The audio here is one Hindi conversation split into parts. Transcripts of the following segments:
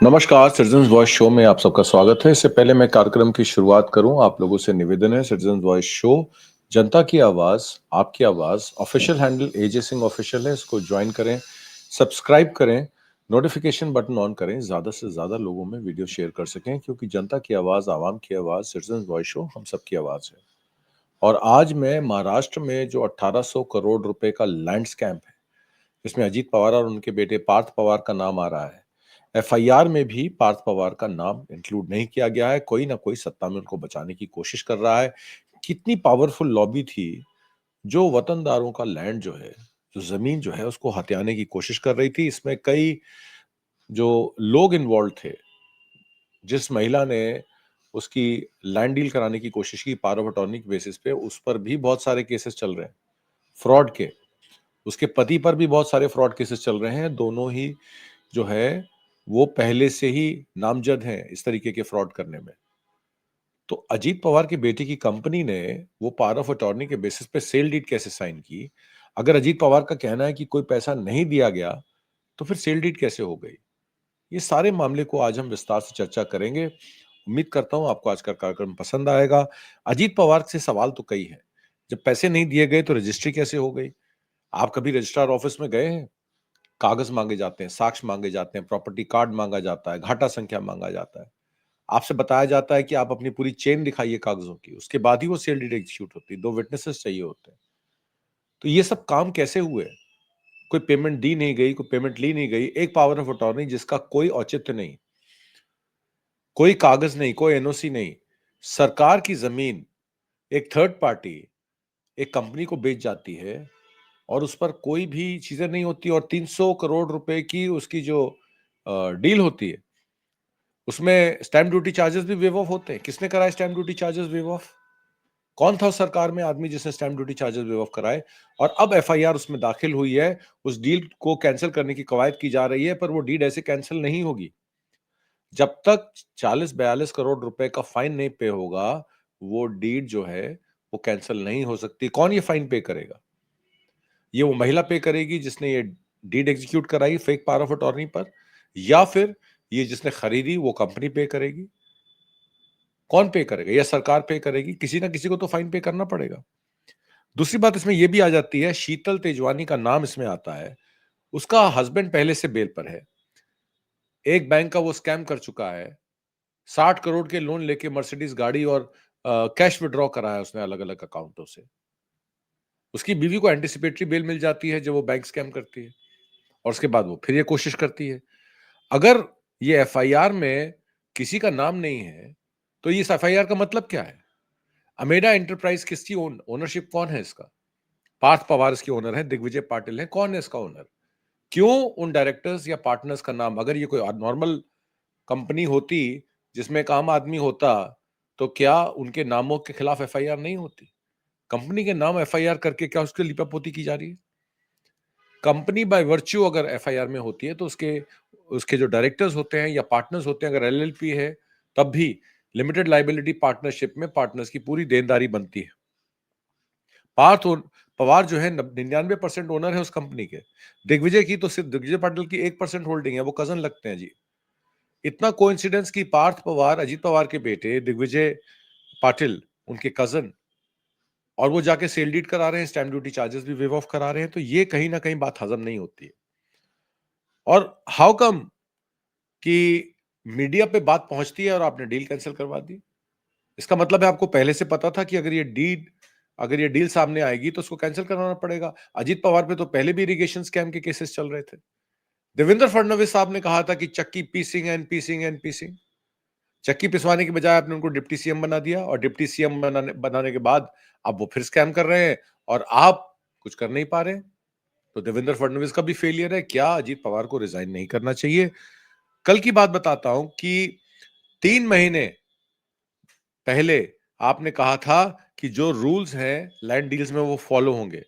नमस्कार, सिटीजन्स वॉइस शो में आप सबका स्वागत है। इससे पहले मैं कार्यक्रम की शुरुआत करूं, आप लोगों से निवेदन है, सिटीजन्स वॉइस शो जनता की आवाज, आपकी आवाज। ऑफिशियल हैंडल एजे सिंह ऑफिशियल है, इसको ज्वाइन करें, सब्सक्राइब करें, नोटिफिकेशन बटन ऑन करें, ज्यादा से ज्यादा लोगों में वीडियो शेयर कर सकें, क्योंकि जनता की आवाज, आवाम की आवाज, सिटीजन्स वॉइस शो हम सबकी आवाज है। और आज मैं महाराष्ट्र में जो 1800 करोड़ रुपए का लैंड स्कैम है, इसमें अजीत पवार और उनके बेटे पार्थ पवार का नाम आ रहा है। एफआईआर में भी पार्थ पवार का नाम इंक्लूड नहीं किया गया है। कोई ना कोई सत्ता में उनको बचाने की कोशिश कर रहा है। कितनी पावरफुल लॉबी थी जो वतनदारों का लैंड जो है, जो जमीन जो है, उसको हथियाने की कोशिश कर रही थी। इसमें कई जो लोग इन्वॉल्व थे, जिस महिला ने उसकी लैंड डील कराने की कोशिश की पावर ऑफ अटॉर्नी के बेसिस पे, उस पर भी बहुत सारे केसेस चल रहे हैं फ्रॉड के। उसके पति पर भी बहुत सारे फ्रॉड केसेस चल रहे हैं। दोनों ही जो है वो पहले से ही नामजद हैं इस तरीके के फ्रॉड करने में। तो अजीत पवार के बेटे की कंपनी ने वो पावर ऑफ अटॉर्नी के बेसिस पे सेल डीड कैसे साइन की? अगर अजीत पवार का कहना है कि कोई पैसा नहीं दिया गया, तो फिर सेल डीड कैसे हो गई? ये सारे मामले को आज हम विस्तार से चर्चा करेंगे। उम्मीद करता हूं आपको आज का कार्यक्रम पसंद आएगा। अजीत पवार से सवाल तो कई हैं। जब पैसे नहीं दिए गए तो रजिस्ट्री कैसे हो गई? आप कभी रजिस्ट्रार ऑफिस में गए हैं? कागज मांगे जाते हैं, साक्ष्य मांगे जाते हैं, प्रॉपर्टी कार्ड मांगा जाता है, घाटा संख्या मांगा जाता है। आपसे बताया जाता है कि आप अपनी पूरी चेन दिखाइए कागजों की, उसके बाद ही वो सेल डीड एग्जीक्यूट होती है। 2 विटनेसेस चाहिए होते हैं। तो ये सब काम कैसे हुए? कोई पेमेंट दी नहीं गई, कोई पेमेंट ली नहीं गई। एक पावर ऑफ अटॉर्नी जिसका कोई औचित्य नहीं, कोई कागज नहीं, कोई एनओसी नहीं। सरकार की जमीन एक थर्ड पार्टी एक कंपनी को बेच जाती है और उस पर कोई भी चीजें नहीं होती, और 300 करोड़ रुपए की उसकी जो डील होती है, उसमें स्टैम्प ड्यूटी चार्जेस भी वेव ऑफ होते हैं। किसने कराए stamp duty charges wave of? कौन था उस सरकार में आदमी जिसने stamp duty charges wave of कराए? और अब एफआईआर उसमें दाखिल हुई है, उस डील को कैंसिल करने की कवायद की जा रही है, पर वो डील ऐसे कैंसिल नहीं होगी जब तक 40-42 करोड़ रुपए का फाइन नहीं पे होगा। वो डीड जो है वो कैंसिल नहीं हो सकती। कौन ये फाइन पे करेगा? ये वो महिला पे करेगी जिसने ये डीड एग्जीक्यूट कराई फेक पावर ऑफ अटॉर्नी पर, या फिर ये जिसने खरीदी वो कंपनी पे करेगी? कौन पे करेगा? या सरकार पे करेगी? किसी ना किसी को तो फाइन पे करना पड़ेगा। दूसरी बात इसमें यह भी आ जाती है, शीतल तेजवानी का नाम इसमें आता है। उसका हस्बैंड पहले से बेल पर है। एक बैंक का वो स्कैम कर चुका है। 60 करोड़ के लोन लेके मर्सिडीज गाड़ी और कैश विड्रॉ करा है उसने अलग अलग अकाउंटों से। उसकी बीवी को एंटिसिपेटरी बेल मिल जाती है जब वो बैंक स्कैम करती है, और उसके बाद वो फिर ये कोशिश करती है। अगर ये एफआईआर में किसी का नाम नहीं है, तो इस एफआईआर का मतलब क्या है? अमेडा एंटरप्राइज किसकी ओनरशिप कौन है इसका? पार्थ पवार इसके ओनर है, दिग्विजय पाटिल है। कौन है इसका ओनर? क्यों उन डायरेक्टर्स या पार्टनर्स का नाम? अगर ये कोई नॉर्मल कंपनी होती जिसमें एक आम आदमी होता, तो क्या उनके नामों के खिलाफ एफआईआर नहीं होती? कंपनी के नाम एफआईआर करके क्या उसके लिपापोती की जा रही है? कंपनी बाय वर्च्यू अगर एफआईआर में होती है, तो उसके उसके जो डायरेक्टर्स होते हैं या पार्टनर्स होते हैं, अगर एलएलपी है, तब भी लिमिटेड लाइबिलिटी पार्टनरशिप में पार्टनर्स की पूरी देनदारी बनती है। पार्थ पवार जो है 99% ओनर है उस कंपनी के। दिग्विजय की तो सिर्फ दिग्विजय पाटिल की 1% होल्डिंग है, वो कजन लगते हैं जी। इतना कोइंसिडेंस कि पार्थ पवार अजीत पवार के बेटे, दिग्विजय पाटिल उनके कजन, और वो जाके सेल डीड करा रहे हैं, स्टैम्प ड्यूटी चार्जेस भी वेव ऑफ करा रहे हैं। तो ये कहीं ना कहीं बात हजम नहीं होती है। और हाउ कम कि मीडिया पे बात पहुंचती है और आपने डील कैंसिल करवा दी? इसका मतलब है आपको पहले से पता था कि अगर ये डील सामने आएगी तो उसको कैंसिल करवाना पड़ेगा। अजीत पवार पे तो पहले भी इरिगेशन स्कैम के केसेस चल रहे थे। देवेंद्र फडणवीस साहब ने कहा था कि चक्की पीसिंग एंड पीसिंग एंड पीसिंग। चक्की पिसवाने की बजाय आपने उनको डिप्टी सीएम बना दिया, और डिप्टी सीएम बनाने के बाद अब वो फिर स्कैम कर रहे हैं और आप कुछ कर नहीं पा रहे हैं। तो देवेंद्र फडणवीस का भी फेलियर है। क्या अजीत पवार को रिजाइन नहीं करना चाहिए? कल की बात बताता हूं कि 3 महीने पहले आपने कहा था कि जो रूल्स हैं लैंड डील्स में वो फॉलो होंगे।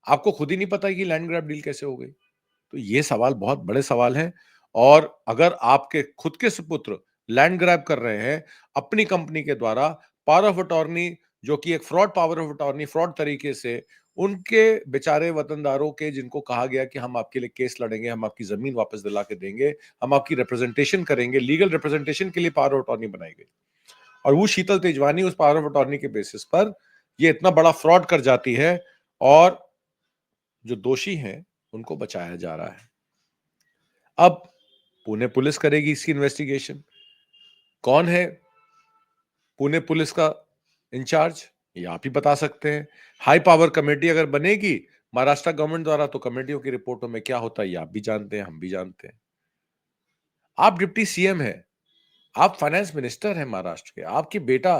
आपको खुद ही नहीं पता कि लैंड ग्रैब डील कैसे हो गई। तो ये सवाल बहुत बड़े सवाल हैं। और अगर आपके खुद के सुपुत्र लैंड ग्रैब कर रहे हैं अपनी कंपनी के द्वारा, पावर ऑफ अटॉर्नी जो कि एक fraud power of attorney fraud तरीके से उनके बेचारे वतनदारों के, जिनको कहा गया कि हम आपके लिए केस लड़ेंगे, हम आपकी जमीन वापस दिला के देंगे, हम आपकी रिप्रेजेंटेशन करेंगे, लीगल रिप्रेजेंटेशन के लिए पावर ऑफ अटॉर्नी बनाई गई। और वो शीतल तेजवानी उस पावर ऑफ अटॉर्नी के बेसिस पर ये इतना बड़ा फ्रॉड कर जाती है और जो दोषी हैं उनको बचाया जा रहा है। अब पुणे पुलिस करेगी इसकी इन्वेस्टिगेशन। कौन है पुणे पुलिस का इंचार्ज, ये आप ही बता सकते हैं। हाई पावर कमेटी अगर बनेगी महाराष्ट्र गवर्नमेंट द्वारा, तो कमेटियों की रिपोर्टों में क्या होता है ये आप भी जानते हैं, हम भी जानते हैं। आप डिप्टी सीएम हैं, आप फाइनेंस मिनिस्टर हैं महाराष्ट्र के, आपकी बेटा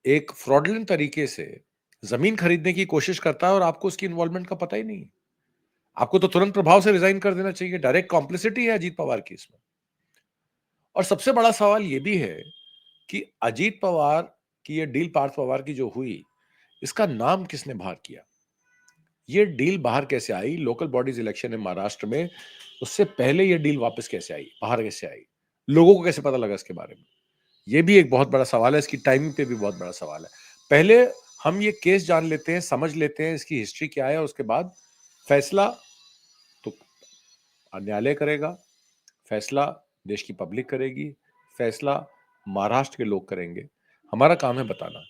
एक फ्रॉडलेंट तरीके से जमीन खरीदने की कोशिश करता है और आपको उसकी इन्वॉल्वमेंट का पता ही नहीं। आपको तो तुरंत प्रभाव से रिजाइन कर देना चाहिए। डायरेक्ट कॉम्प्लिसिटी है अजीत पवार की इसमें। और सबसे बड़ा सवाल यह भी है कि अजीत पवार की ये डील पार्थ पवार की जो हुई, इसका नाम किसने बाहर किया? ये डील बाहर कैसे आई? लोकल बॉडीज इलेक्शन है महाराष्ट्र में, उससे पहले ये डील वापस कैसे आई, बाहर कैसे आई? लोगों को कैसे पता लगा इसके बारे में? ये भी एक बहुत बड़ा सवाल है। इसकी टाइमिंग पे भी बहुत बड़ा सवाल है। पहले हम ये केस जान लेते हैं, समझ लेते हैं इसकी हिस्ट्री क्या है, और उसके बाद फैसला तो न्यायालय करेगा, फैसला देश की पब्लिक करेगी, फैसला महाराष्ट्र के लोग करेंगे। हमारा काम है बताना।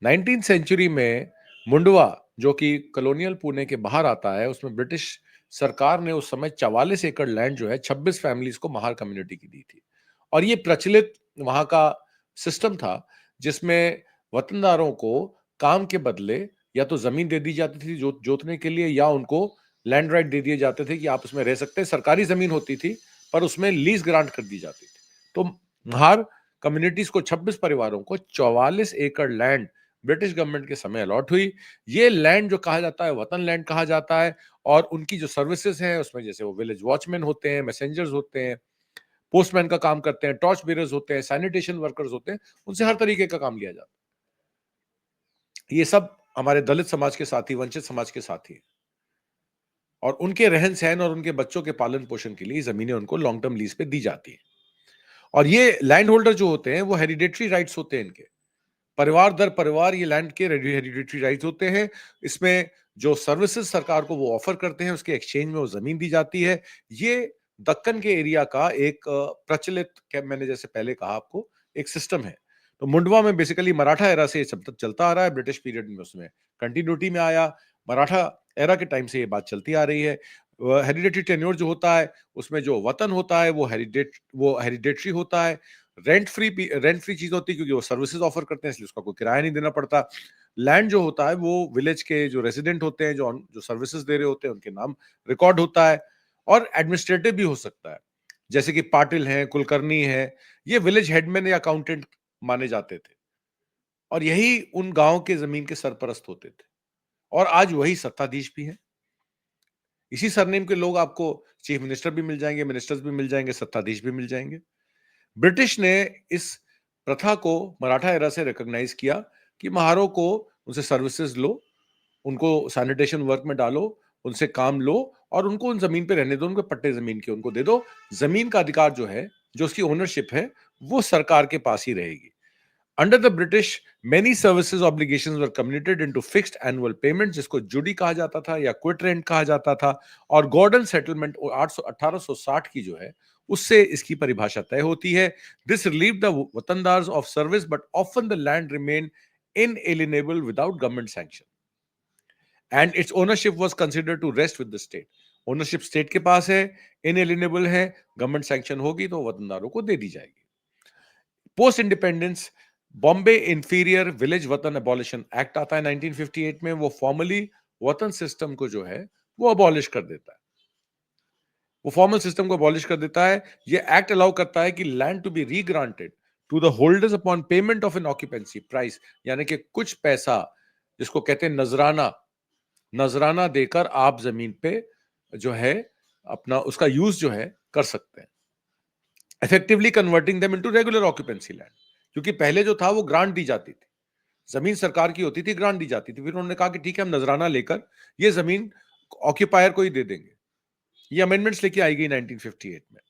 19th सेंचुरी में मुंडवा, जो कि कॉलोनियल पुणे के बाहर आता है, उसमें ब्रिटिश सरकार ने उस समय 44 एकड़ लैंड जो है 26 फैमिलीज को महार कम्युनिटी की दी थी। और ये प्रचलित वहां का सिस्टम था, जिसमें वतनदारों को काम के बदले या तो जमीन दे दी जाती थी जोतने के लिए, या उनको लैंड राइट दे दिए जाते थे कि आप उसमें रह सकते हैं। सरकारी जमीन होती थी पर उसमें लीज ग्रांट कर दी जाती थी। तो महार कम्युनिटीज को, 26 परिवारों को 44 एकड़ लैंड ब्रिटिश गवर्नमेंट के समय अलॉट हुई। ये लैंड जो कहा जाता है वतन लैंड कहा जाता है। और उनकी जो सर्विसेज हैं उसमें, जैसे वो विलेज वॉचमैन होते हैं, मैसेंजर्स होते हैं, पोस्टमैन का काम करते हैं, टॉर्च बेरर्स होते हैं, सैनिटेशन वर्कर्स होते हैं, उनसे हर तरीके का काम लिया जाता है। ये सब हमारे दलित समाज के साथी, वंचित समाज के साथी हैं। और उनके रहन सहन और उनके बच्चों के पालन पोषण के लिए जमीनें उनको लॉन्ग टर्म लीज पे दी जाती हैं। और ये लैंड होल्डर जो होते हैं वो हेरिडेटरी राइट्स होते हैं इनके। परिवार दर परिवार ये लैंड के हेरिडेटरी राइट्स होते हैं। इसमें जो सर्विसेज सरकार को वो ऑफर करते हैं, उसके एक्सचेंज में वो जमीन दी जाती है। ये दक्कन के एरिया का एक प्रचलित, मैंने जैसे पहले कहा आपको, एक सिस्टम है। तो मुंडवा में बेसिकली मराठा एरा से चलता आ रहा है। ब्रिटिश पीरियड में उसमें कंटिन्यूटी में आया, मराठा एरा के टाइम से ये बात चलती आ रही है। हेरिडेटरी टेन्योर जो होता है उसमें जो वतन होता है वो हेरिडेटरी होता है। रेंट फ्री चीज होती है, क्योंकि वो सर्विसेज ऑफर करते हैं, इसलिए उसका कोई किराया नहीं देना पड़ता। लैंड जो होता है वो विलेज के जो रेजिडेंट होते हैं, जो जो सर्विसेज दे रहे होते हैं, उनके नाम रिकॉर्ड होता है। और एडमिनिस्ट्रेटिव भी हो सकता है, जैसे कि पाटिल हैं, कुलकर्णी हैं, ये विलेज हेडमैन या अकाउंटेंट माने जाते थे। और यही उन गांव के जमीन के सरपरस्त होते थे। और आज वही सत्ताधीश भी हैं। इसी सरनेम के लोग आपको चीफ मिनिस्टर भी मिल जाएंगे, मिनिस्टर्स भी मिल जाएंगे, सत्ताधीश भी मिल जाएंगे। ब्रिटिश ने इस प्रथा को मराठा एरा से रिकॉग्नाइज किया कि महारों को उनसे सर्विसेज लो, उनको सैनिटेशन वर्क में डालो, उनसे काम लो, और उनको उन जमीन पे रहने दो, उनको पट्टे जमीन के उनको दे दो। जमीन का अधिकार जो है, जो उसकी ओनरशिप है, वो सरकार के पास ही रहेगी। Under the British, many services obligations were commuted into fixed annual payments, जिसको जुडी कहा जाता था या क्विट रेंट कहा जाता था। और गॉर्डन सेटलमेंट 1860 की जो है, उससे इसकी परिभाषा तय होती है। This relieved the वतनदार्स of service, but often the land remained inalienable without government sanction, and its ownership was considered to rest with the state. Ownership state के पास है, इनएलिनेबल है, गवर्नमेंट सैंक्शन होगी तो वतनदारों को दे दी जाएगी। Post independence Bombay inferior village वतन अबॉलिशन एक्ट आता है 1958 में। वो फॉर्मली वतन सिस्टम को जो है वो अबॉलिश कर देता है, वो फॉर्मल सिस्टम को अबॉलिश कर देता है। ये एक्ट अलाउ करता है कि land to be regranted to the holders upon payment of an occupancy price, यानी कि कुछ पैसा, जिसको कहते हैं नजराना, नजराना देकर आप जमीन पे जो है अपना उसका यूज जो है कर सकते हैं, effectively converting them into regular occupancy land. क्योंकि पहले जो था वो ग्रांट दी जाती थी, जमीन सरकार की होती थी, ग्रांट दी जाती थी। फिर उन्होंने कहा कि ठीक है, हम नजराना लेकर ये जमीन ऑक्यूपायर को ही दे देंगे। ये अमेंडमेंट्स लेके आई गई 1958 में।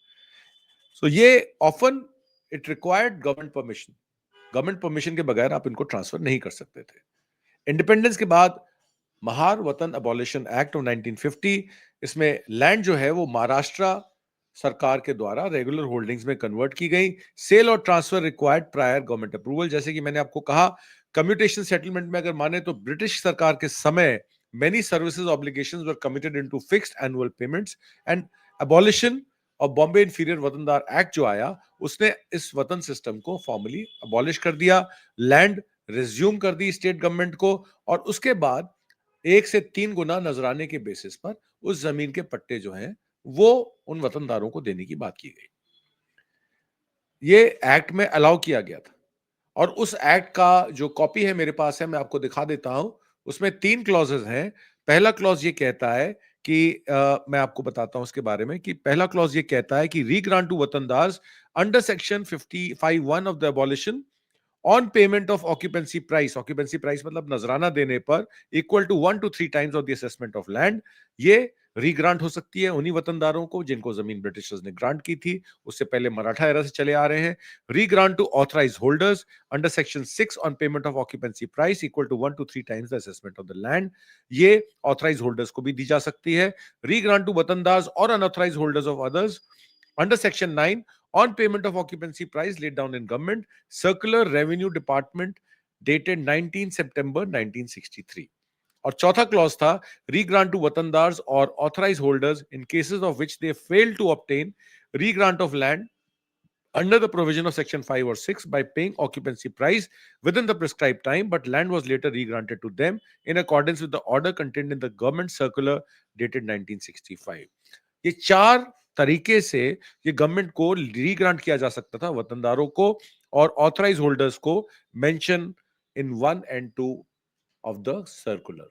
सो ये often it required government permission. Government permission के बगैर आप इनको ट्रांसफर नहीं कर सकते थे। इंडिपेंडेंस के बाद महार वतन अबॉलिशन एक्ट ऑफ 1950, इसमें लैंड जो है वो महाराष्ट्र सरकार के द्वारा रेगुलर होल्डिंग्स में कन्वर्ट की गई। सेल और transfer required prior government approval. जैसे कि मैंने आपको कहा, कम्यूटेशन सेटलमेंट में अगर माने तो ब्रिटिश सरकार के समय many services obligations were committed into fixed annual payments and abolition और बॉम्बे इंफीरियर वतनदार एक्ट जो आया, उसने इस वतन सिस्टम को फॉर्मली अबॉलिश कर दिया, लैंड रिज्यूम कर दी स्टेट गवर्नमेंट को, और उसके बाद 1 से 3 गुना नजराने के बेसिस पर उस जमीन के पट्टे जो हैं वो उन वतनदारों को देने की बात की गई। ये एक्ट में अलाउ किया गया था, और उस एक्ट का जो कॉपी है मेरे पास है, मैं आपको दिखा देता हूं। उसमें 3 क्लॉजेस हैं। पहला क्लॉज ये कहता है कि मैं आपको बताता हूं उसके बारे में, कि पहला क्लॉज ये कहता है कि regrant to watandars under section 55(1) of the abolition on payment of occupancy price मतलब नजराना देने पर, equal to 1 to 3 times of the assessment of land, ये रीग्रांट हो सकती है उन्हीं वतनदारों को जिनको जमीन ब्रिटिशर्स ने ग्रांट की थी। उससे पहले मराठा एरा से चले आ रहे हैं। Regrant to authorise holders under section 6 on payment of occupancy price equal to 1 to 3 times the assessment of the land, ये ऑथराइज होल्डर्स को भी दी जा सकती है। रीग्रांट टू वतनदार्स और unauthorise holders of others under section 9 on payment of occupancy price laid down in government circular revenue department dated 19 September 1963। और चौथा क्लॉज था रीग्रांट टू वतनदार्स और authorise holders in cases of which they fail to obtain regrant of land under the provision of section 5 or 6 by paying occupancy price within the prescribed time, but land was later re-granted to them in accordance with the order contained in the government circular dated 1965। ये 4 तरीके से ये गवर्नमेंट को रीग्रांट किया जा सकता था वतनदारों को और ऑथराइज होल्डर्स को, mention in 1 and 2 of the circular.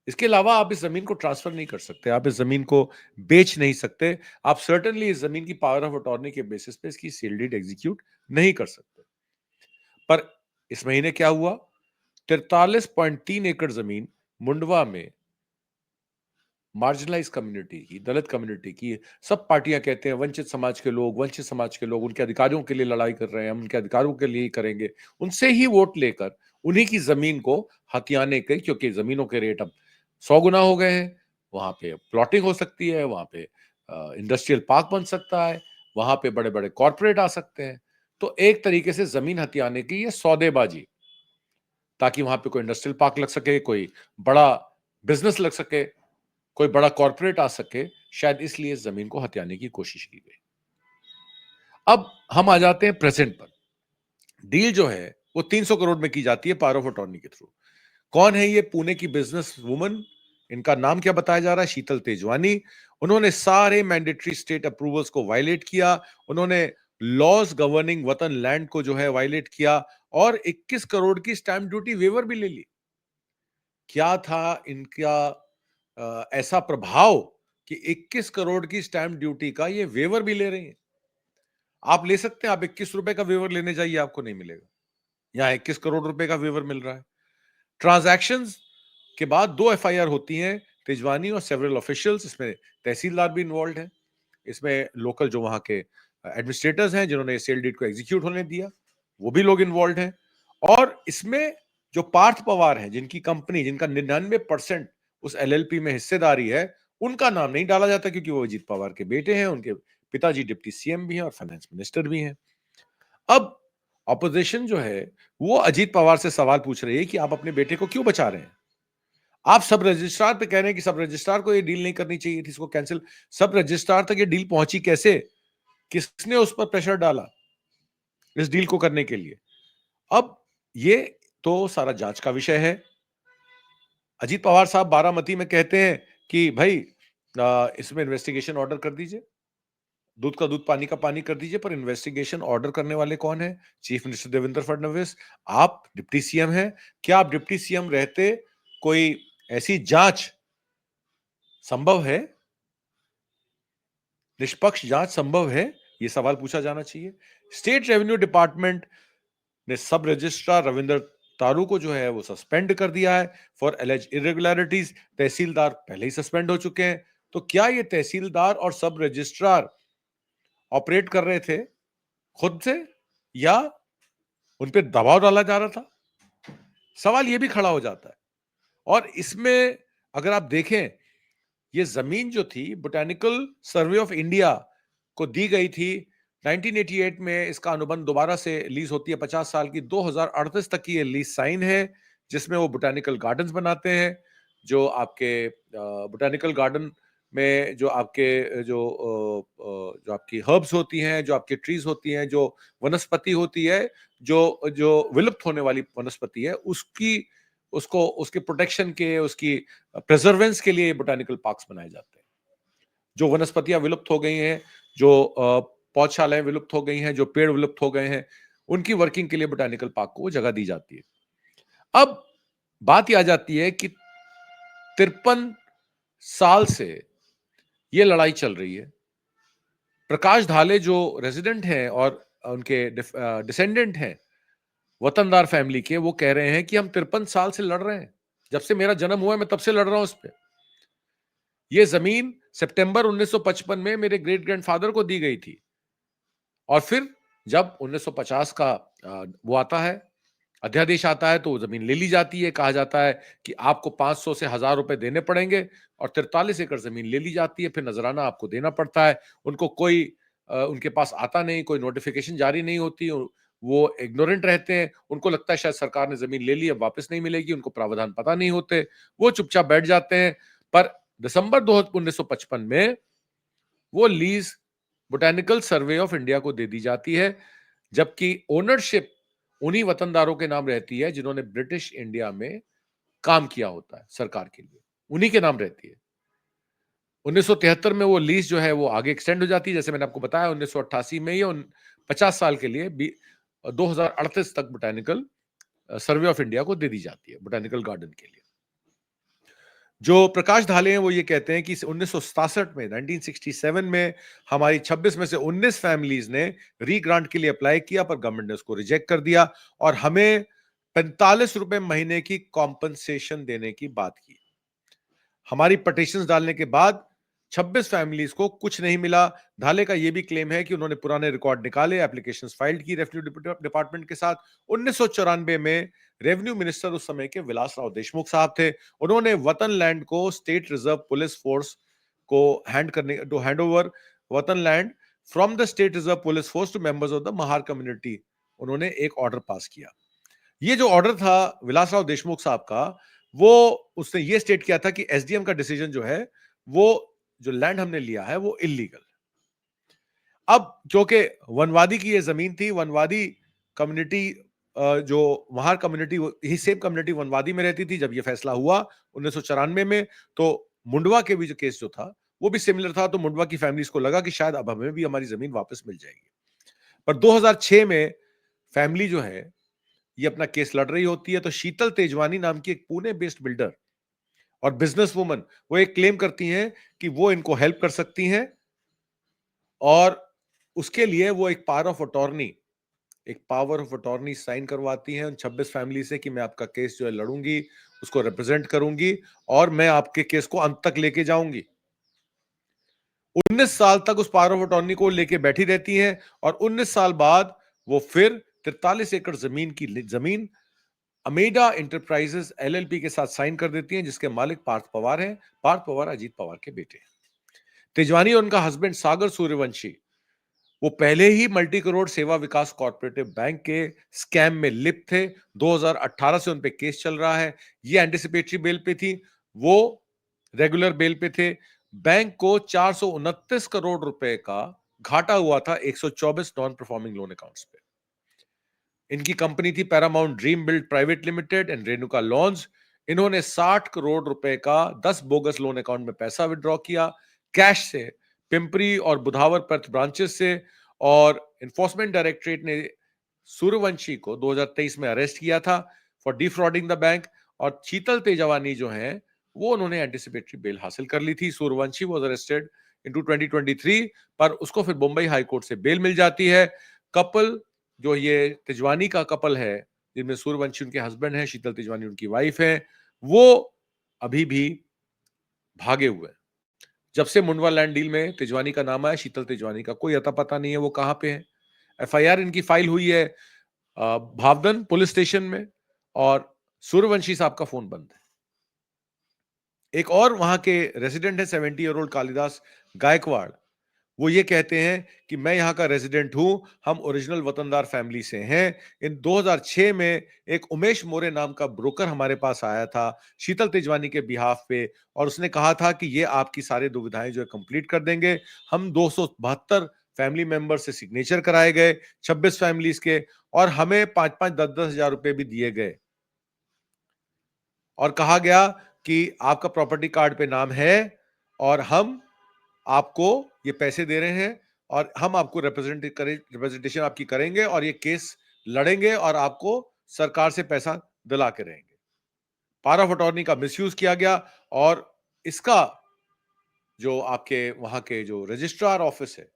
इसके अलावा आप इस जमीन को ट्रांसफर नहीं कर सकते, आप इस जमीन को बेच नहीं सकते, आप सर्टेनली इस जमीन की पावर ऑफ अटॉर्नी के बेसिस पे इसकी सेल डीड एग्जीक्यूट नहीं कर सकते। पर इस महीने क्या हुआ, 43.3 एकड़ जमीन मुंडवा में मार्जिनलाइज कम्युनिटी की, दलित कम्युनिटी की, सब पार्टियां कहते हैं वंचित समाज के लोग उनके अधिकारों के लिए लड़ाई कर रहे हैं, हम उनके अधिकारों के लिए ही करेंगे, उनसे ही वोट लेकर उन्हीं की जमीन को हथियाने के, क्योंकि जमीनों के रेट अब 100 गुना हो गए हैं, वहां पे प्लॉटिंग हो सकती है, वहां पे इंडस्ट्रियल पार्क बन सकता है, वहां पे बड़े बड़े कॉरपोरेट आ सकते हैं। तो एक तरीके से जमीन हथियाने की ये सौदेबाजी, ताकि वहां पे कोई इंडस्ट्रियल पार्क लग सके, कोई बड़ा बिजनेस लग सके, कोई बड़ा कॉर्पोरेट आ सके, शायद इसलिए इस जमीन को हथियाने की कोशिश की गई। अब हम आ जाते हैं प्रेजेंट पर। डील जो है वो 300 करोड़ में की जाती है पावर ऑफ अटॉर्नी के थ्रू। कौन है ये पुणे की बिजनेस वुमन, इनका नाम क्या बताया जा रहा है, शीतल तेजवानी। उन्होंने सारे मैंडेटरी स्टेट अप्रूवल्स को वायलेट किया, उन्होंने लॉज गवर्निंग वतन लैंड को जो है वायलेट किया, और 21 करोड़ की स्टैंप ड्यूटी वेवर भी ले ली। क्या था इनका ऐसा प्रभाव कि 21 करोड़ की स्टैंप ड्यूटी का ये वेवर भी ले रही हैं। आप ले सकते हैं, आप 21 रुपए का वेवर लेने जाइए, आपको नहीं मिलेगा। यहां 21 करोड़ रुपए का वेवर मिल रहा है। ट्रांजैक्शंस के बाद 2 FIR होती हैं, तेजवानी और सेवरल ऑफिशियल्स, इसमें तहसीलदार भी इन्वॉल्व है, इसमें लोकल जो वहां के एडमिनिस्ट्रेटर्स हैं जिन्होंने सेल डीड को एग्जीक्यूट होने दिया, वो भी लोग इन्वॉल्व हैं। और इसमें जो पार्थ पवार है, जिनकी कंपनी, जिनका 99% उस LLP में हिस्सेदारी है, उनका नाम नहीं डाला जाता, क्योंकि वो अजीत पवार के बेटे हैं, उनके पिताजी डिप्टी CM भी हैं और फाइनेंस मिनिस्टर भी हैं। अब ऑपोजिशन जो है वो अजीत पवार से सवाल पूछ रही है कि आप अपने बेटे को क्यों बचा रहे हैं। आप सब रजिस्ट्रार पे कह रहे हैं कि सब रजिस्ट्रार को ये डील नहीं करनी चाहिए थी, इसको कैंसिल। सब रजिस्ट्रार तक ये डील पहुंची कैसे, किसने उस पर प्रेशर डाला इस डील को करने के लिए? अब ये तो सारा जांच का विषय है। अजीत पवार साहब बारामती में कहते हैं कि भाई इसमें इन्वेस्टिगेशन ऑर्डर कर दीजिए, दूध का दूध पानी का पानी कर दीजिए, पर इन्वेस्टिगेशन ऑर्डर करने वाले कौन है? Chief minister Devendra Fadnavis. आप डिप्टी CM हैं, क्या आप डिप्टी CM रहते कोई ऐसी जांच संभव है, निष्पक्ष जांच संभव है? यह सवाल पूछा जाना चाहिए। स्टेट रेवेन्यू डिपार्टमेंट ने सब रजिस्ट्रार रविंद्र तारू को जो है वो सस्पेंड कर दिया है फॉर एलिज इरेगुलरिटीज। तहसीलदार पहले ही सस्पेंड हो चुके हैं। तो क्या ये तहसीलदार और सब रजिस्ट्रार ऑपरेट कर रहे थे खुद से, या उन पे दबाव डाला जा रहा था? सवाल यह भी खड़ा हो जाता है। और इसमें अगर आप देखें, ये जमीन जो थी बोटेनिकल सर्वे ऑफ इंडिया को दी गई थी 1988 में। इसका अनुबंध दोबारा से लीज होती है 50 साल की, 2038 तक की ये लीज साइन है, जिसमें वो बोटेनिकल गार्डन्स बनाते हैं। जो आपके बोटेनिकल गार्डन में जो आपके जो आपकी हर्ब्स होती हैं, जो आपकी ट्रीज होती हैं, जो वनस्पति होती है, जो जो विलुप्त होने वाली वनस्पति है, उसको उसके प्रोटेक्शन के, उसकी प्रिजर्वेंस के लिए बोटानिकल पार्क्स बनाए जाते हैं। जो वनस्पतियां विलुप्त हो गई हैं, जो पौधशालाएं विलुप्त हो गई हैं, जो पेड़ विलुप्त हो गए हैं, उनकी वर्किंग के लिए बोटानिकल पार्क को जगह दी जाती है। अब बात यह आ जाती है कि 53 साल से यह लड़ाई चल रही है। प्रकाश धाले जो रेजिडेंट हैं और उनके डिसेंडेंट हैं वतनदार फैमिली के, वो कह रहे हैं कि हम 53 साल से लड़ रहे हैं, जब से मेरा जन्म हुआ है मैं तब से लड़ रहा हूं इस पे। ये जमीन सितंबर 1955 में मेरे ग्रेट ग्रैंडफादर को दी गई थी, और फिर जब 1950 का वो आता है, अध्यादेश आता है, तो जमीन ले ली जाती है। कहा जाता है कि आपको 500 से 1000 रुपए देने पड़ेंगे, और 43 एकड़ जमीन ले ली जाती है। फिर नजराना आपको देना पड़ता है। उनको कोई उनके पास आता नहीं, कोई नोटिफिकेशन जारी नहीं होती, वो इग्नोरेंट रहते हैं। उनको लगता है शायद सरकार ने जमीन ले ली, अब वापस नहीं मिलेगी, उनको प्रावधान पता नहीं होते, वो चुपचाप बैठ जाते हैं। पर दिसंबर 1955 में वो lease botanical survey of India को दे दी जाती है, जबकि ओनरशिप उन्हीं वतनदारों के नाम रहती है जिन्होंने ब्रिटिश इंडिया में काम किया होता है सरकार के लिए, उन्हीं के नाम रहती है। 1973 में वो लीज जो है वो आगे एक्सटेंड हो जाती है, जैसे मैंने आपको बताया 1988 में, ये 50 साल के लिए 2038 तक बोटेनिकल सर्वे ऑफ इंडिया को दे दी जाती है, बोटेनिकल गार्डन के लिए। जो प्रकाश धाले हैं वो ये कहते हैं कि 1967 में 1967 में हमारी 26 में से 19 फैमिलीज ने री ग्रांट के लिए अप्लाई किया, पर गवर्नमेंट ने उसको रिजेक्ट कर दिया और हमें 45 रुपए महीने की कॉम्पनसेशन देने की बात की। हमारी पटिशंस डालने के बाद 26 फैमिलीज को कुछ नहीं मिला। धाले का यह भी क्लेम है कि उन्होंने पुराने रिकॉर्ड निकाले, एप्लीकेशंस फाइल की रेवेन्यू डिपार्टमेंट के साथ। 1994 में रेवेन्यू मिनिस्टर उस समय के विलास राव देशमुख साहब थे। उन्होंने वतन लैंड को स्टेट रिजर्व पुलिस फोर्स को हैंड ओवर वतन land from the state reserve police force to members of the Mahar community, उन्होंने एक ऑर्डर पास किया। ये जो ऑर्डर था विलासराव देशमुख साहब का, वो उसने ये स्टेट किया था कि एसडीएम का डिसीजन जो है, वो जो लैंड हमने लिया है वो इलीगल। अब क्योंकि वनवादी की ये जमीन थी, वनवादी कम्युनिटी जो महार कम्युनिटी, ही सेम कम्युनिटी वनवादी में रहती थी। जब ये फैसला हुआ 1994 में, तो मुंडवा के भी जो केस जो था वो भी सिमिलर था। तो मुंडवा की फैमिलीज को लगा कि शायद अब हमें भी हमारी जमीन वापस मिल जाएगी। पर 2006 में फैमिली जो है ये अपना केस लड़ रही होती है, तो शीतल तेजवानी नाम की एक पुणे बेस्ड बिल्डर और बिजनेस वुमन, वो एक क्लेम करती हैं कि वो इनको हेल्प कर सकती हैं, और उसके लिए वो एक पावर ऑफ अटॉर्नी साइन करवाती हैं उन 26 फैमिली से कि मैं आपका केस जो है लड़ूंगी, उसको रिप्रेजेंट करूंगी, और मैं आपके केस को अंत तक लेके जाऊंगी। 19 साल तक उस पावर ऑफ अटॉर्नी को लेके बैठी रहती हैं, और 19 साल बाद वो फिर 43 एकड़ जमीन अमेडा इंटरप्राइजेस एलएलपी के साथ साइन कर देती हैं, जिसके मालिक पार्थ पवार हैं। पार्थ पवार अजीत पवार के बेटे हैं। तेजवानी और उनका हस्बैंड सागर सूर्यवंशी, वो पहले ही मल्टी करोड़ सेवा विकास कॉर्पोरेटिव बैंक के स्कैम में लिप्त थे। 2018 से उन पे केस चल रहा है। ये एंटिसिपेटरी बेल पे थी, वो रेगुलर बेल पे थे। बैंक को 429 करोड़ रुपए का घाटा हुआ था 124 नॉन परफॉर्मिंग लोन अकाउंट्स पे। इनकी कंपनी थी Paramount Dream Build private limited and Renuka lawns. इन्होंने 60 करोड़ रुपए का 10 बोगस लोन अकाउंट में पैसा विड्रॉ किया कैश से, पिंपरी और बुधावर पर्थ ब्रांचेस से, और एनफोर्समेंट डायरेक्टरेट ने सूर्यवंशी को 2023 में अरेस्ट किया था फॉर डिफ्रॉडिंग द बैंक। और शीतल तेजवानी जो है वो उन्होंने एंटिसिपेटरी बेल हासिल कर ली थी। सूर्यवंशी वाज अरेस्टेड इनटू 2023, पर उसको फिर मुंबई हाई कोर्ट से बेल मिल जाती है। कपल जो ये तिजवानी का कपल है, जिनमें सूर्यवंशी उनके हस्बैंड हैं, शीतल तिजवानी उनकी वाइफ है, वो अभी भी भागे हुए हैं। जब से मुंडवा लैंड डील में तिजवानी का नाम आया, शीतल तिजवानी का कोई अता पता नहीं है वो कहां पे है। एफआईआर इनकी फाइल हुई है भावदन पुलिस स्टेशन में, और सूर्यवंशी साहब का फोन बंद है। एक और वहां के रेजिडेंट है 70 ईयर ओल्ड कालिदास गायकवाड़। वो ये कहते हैं कि मैं यहाँ का रेजिडेंट हूं, हम ओरिजिनल वतनदार फैमिली से हैं। इन 2006 में एक उमेश मोरे नाम का ब्रोकर हमारे पास आया था शीतल तेजवानी के बिहाफ पे, और उसने कहा था कि ये आपकी सारी दुविधाएं जो है कंप्लीट कर देंगे। हम 272 फैमिली मेंबर से सिग्नेचर कराए गए, 26 फैमिलीज के, और हमें 5-5, 10-10 हजार रुपए भी दिए गए, और कहा गया कि आपका प्रॉपर्टी कार्ड पे नाम है और हम आपको ये पैसे दे रहे हैं, और हम आपको रिप्रेजेंटेशन आपकी करेंगे, और ये केस लड़ेंगे और आपको सरकार से पैसा दिला के रहेंगे। पावर ऑफ अटॉर्नी का मिसयूज किया गया, और इसका जो आपके वहां के जो रजिस्ट्रार ऑफिस है,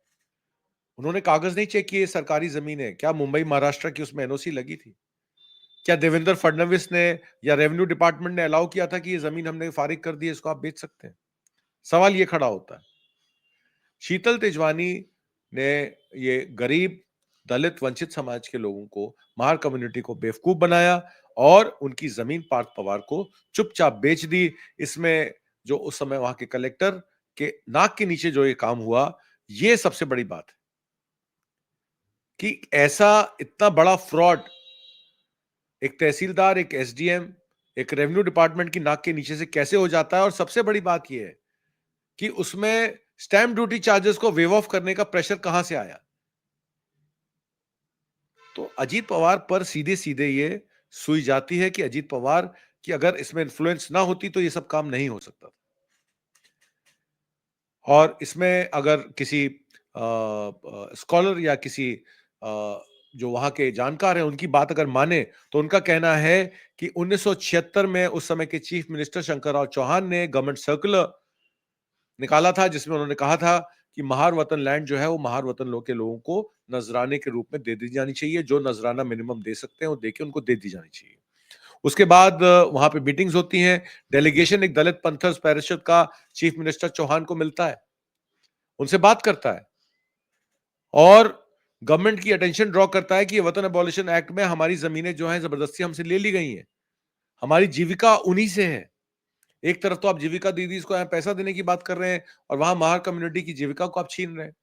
उन्होंने कागज नहीं चेक किए, सरकारी जमीन है क्या, मुंबई महाराष्ट्र की उसमें एनओसी लगी थी क्या, देवेंद्र फडणवीस ने या रेवेन्यू डिपार्टमेंट ने अलाउ किया था कि ये जमीन हमने फारिग कर दी है, इसको आप बेच सकते हैं? सवाल ये खड़ा होता है। शीतल तेजवानी ने ये गरीब, दलित, वंचित समाज के लोगों को, महार कम्युनिटी को बेवकूफ बनाया, और उनकी जमीन पार्थ पवार को चुपचाप बेच दी। इसमें जो उस समय वहां के कलेक्टर के नाक के नीचे जो ये काम हुआ, ये सबसे बड़ी बात है कि ऐसा इतना बड़ा फ्रॉड एक तहसीलदार, एक एसडीएम, एक रेवेन्यू डिपार्टमेंट की नाक के नीचे से कैसे हो जाता है। और सबसे बड़ी बात यह है कि उसमें स्टैंप ड्यूटी चार्जेस को वेव ऑफ करने का प्रेशर कहां से आया। तो अजीत पवार पर सीधे सीधे ये सुई जाती है कि अजीत पवार की अगर इसमें इन्फ्लुएंस ना होती तो ये सब काम नहीं हो सकता। और इसमें अगर किसी स्कॉलर या किसी जो वहां के जानकार हैं उनकी बात अगर माने, तो उनका कहना है कि 1976 में उस समय के चीफ मिनिस्टर शंकरराव चौहान ने गवर्नमेंट सर्कुलर निकाला था, जिसमें उन्होंने कहा था कि महार वतन लैंड जो है वो महार वतन लोग के लोगों को नजराने के रूप में दे दी जानी चाहिए। जो नजराना मिनिमम दे सकते हैं वो देके उनको दे दी जानी चाहिए। उसके बाद वहां पे मीटिंग्स होती हैं, डेलीगेशन एक दलित पंथर्स परिषद का चीफ मिनिस्टर चौहान को मिलता है, उनसे बात करता है, और गवर्नमेंट की अटेंशन ड्रॉ करता है कि ये वतन अबॉलिशन एक्ट में हमारी जमीनें जो हैं जबरदस्ती हमसे ले ली गई हैं, हमारी जीविका उन्हीं से है। एक तरफ तो आप जीविका दीदी को यहाँ पैसा देने की बात कर रहे हैं, और वहां महार कम्युनिटी की जीविका को आप छीन रहे हैं।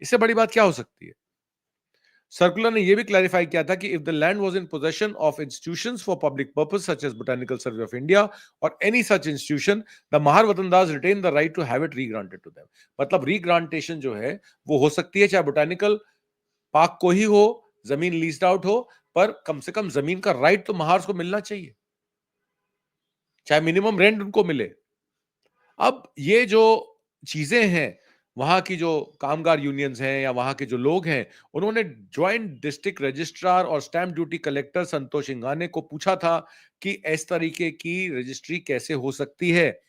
इससे बड़ी बात क्या हो सकती है? सर्कुलर ने यह भी क्लैरिफाई किया था कि if the land was in possession of institutions for public purpose such as botanical survey of India और any such institution, the Mahar watandars retain the right to have it regranted to them. मतलब रीग्रांटेशन जो है वो हो सकती है चाहे बोटैनिकल पार्क को ही हो, जमीन लीज्ड आउट हो, पर कम से कम जमीन का राइट तो महार को मिलना चाहिए, चाहे मिनिमम रेंट उनको मिले। अब ये जो चीजें हैं, वहां की जो कामगार यूनियंस हैं या वहां के जो लोग हैं, उन्होंने ज्वाइंट डिस्ट्रिक्ट रजिस्ट्रार और स्टैंप ड्यूटी कलेक्टर संतोष इंगाने को पूछा था कि इस तरीके की रजिस्ट्री कैसे हो सकती है,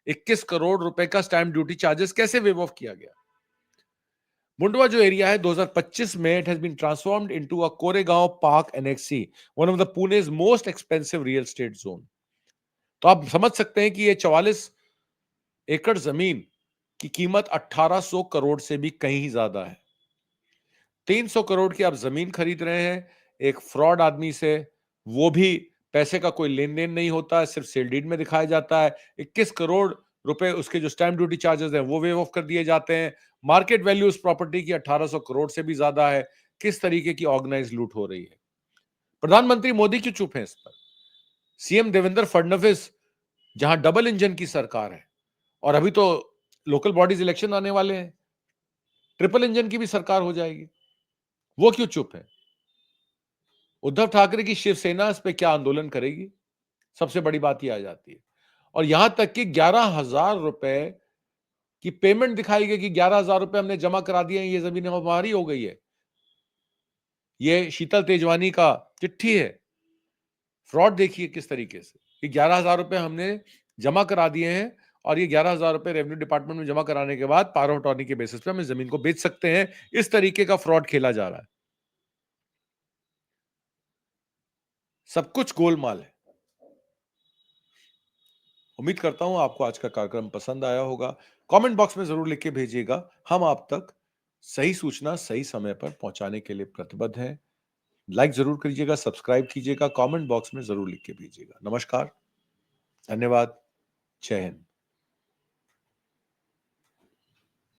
21 करोड़ रुपए का स्टैंप ड्यूटी चार्जेस कैसे वेव ऑफ किया गया। मुंडवा जो एरिया है 2025 में it has been transformed into a Koregaon park annexe, one of the Pune's most expensive real estate zone. तो आप समझ सकते हैं कि ये 44 एकड़ जमीन की कीमत 1800 करोड़ से भी कहीं ज्यादा है। 300 करोड़ की आप जमीन खरीद रहे हैं एक फ्रॉड आदमी से, वो भी पैसे का कोई लेन देन नहीं होता है, सिर्फ सेल डीड में दिखाया जाता है। 21 करोड़ रुपए उसके जो स्टैंप ड्यूटी चार्जेस हैं वो वेव ऑफ कर दिए जाते हैं। मार्केट वैल्यू उस प्रॉपर्टी की 1800 करोड़ से भी ज्यादा है। किस तरीके की ऑर्गेनाइज लूट हो रही है? प्रधानमंत्री मोदी क्यों चुप है इस पर? सीएम देवेंद्र फडणवीस, जहां डबल इंजन की सरकार है, और अभी तो लोकल बॉडीज इलेक्शन आने वाले हैं, ट्रिपल इंजन की भी सरकार हो जाएगी, वो क्यों चुप है? उद्धव ठाकरे की शिवसेना इस पे क्या आंदोलन करेगी? सबसे बड़ी बात यह आ जाती है। और यहां तक कि 11,000 रुपए की पेमेंट दिखाई गई कि 11,000 रुपए हमने जमा करा दिए हैं, ये जमीन हमारी हो गई है। ये शीतल तेजवानी का चिट्ठी है। फ्रॉड देखिए किस तरीके से कि 11,000 रुपए हमने जमा करा दिए हैं, और ये 11,000 रुपए रेवेन्यू डिपार्टमेंट में जमा कराने के बाद पावर ऑफ अटॉर्नी के बेसिस पे हम इस जमीन को बेच सकते हैं। इस तरीके का फ्रॉड खेला जा रहा है। सब कुछ गोलमाल है। उम्मीद करता हूं आपको आज का कार्यक्रम पसंद आया होगा। कमेंट बॉक्स में जरूर लिख के भेजिएगा। हम आप तक सही सूचना सही समय पर पहुंचाने के लिए प्रतिबद्ध हैं। लाइक जरूर कीजिएगा, सब्सक्राइब कीजिएगा, कमेंट बॉक्स में जरूर लिख के भेजिएगा। नमस्कार, धन्यवाद। जय हिंद।